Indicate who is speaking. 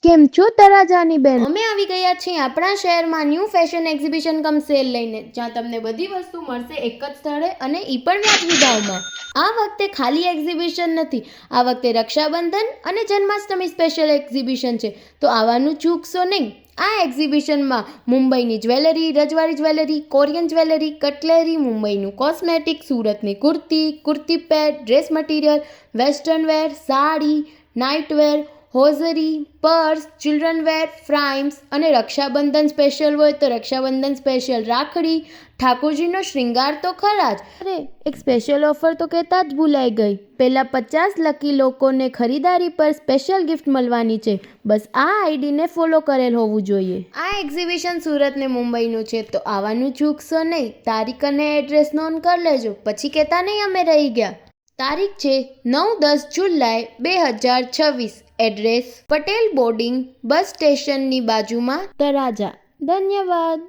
Speaker 1: કેમ છો તરાજાની બેન?
Speaker 2: અમે આવી ગયા છીએ આપણા શહેરમાં ન્યૂ ફેશન એક્ઝિબિશન કમ સેલ લઈને, જ્યાં તમને બધી વસ્તુ મળશે એક જ સ્થળે અને ઈ પણ વ્યાજબી ભાવમાં. આ વખતે ખાલી એક્ઝિબિશન નથી, આ વખતે રક્ષાબંધન અને જન્માષ્ટમી સ્પેશિયલ એક્ઝિબિશન છે, તો આવવાનું ચૂકશો નહીં. આ એક્ઝિબિશનમાં મુંબઈની જ્વેલરી, રજવાડી જ્વેલરી, કોરિયન જ્વેલરી, કટલેરી, મુંબઈનું કોસ્મેટિક, સુરતની kurti pair, dress material, western wear, sari, nightwear, hosiery, purse, children wear, frames અને રક્ષાબંધન સ્પેશિયલ હોય તો રક્ષાબંધન સ્પેશિયલ રાખડી, ઠાકોરજીનો શ્રૃંગાર તો ખરા જ. અરે એક સ્પેશિયલ ઓફર તો કહેતા જ ભૂલાઈ ગઈ. પહેલાં 50 લકી લોકોને ખરીદારી પર સ્પેશિયલ ગિફ્ટ મળવાની છે. બસ આ આઈડીને ફોલો કરેલ હોવું જોઈએ. આ એક્ઝિબિશન સુરત ને મુંબઈનું છે, તો આવવાનું ચૂકશો નહીં. તારીખ અને એડ્રેસ નોંધ કરી લેજો, પછી કહેતા નહીં અમે રહી ગયા. તારીખ છે 9-10 જુલાઈ 2026. એડ્રેસ પટેલ બોર્ડિંગ બસ સ્ટેશનની બાજુમાં, તરાજા. ધન્યવાદ.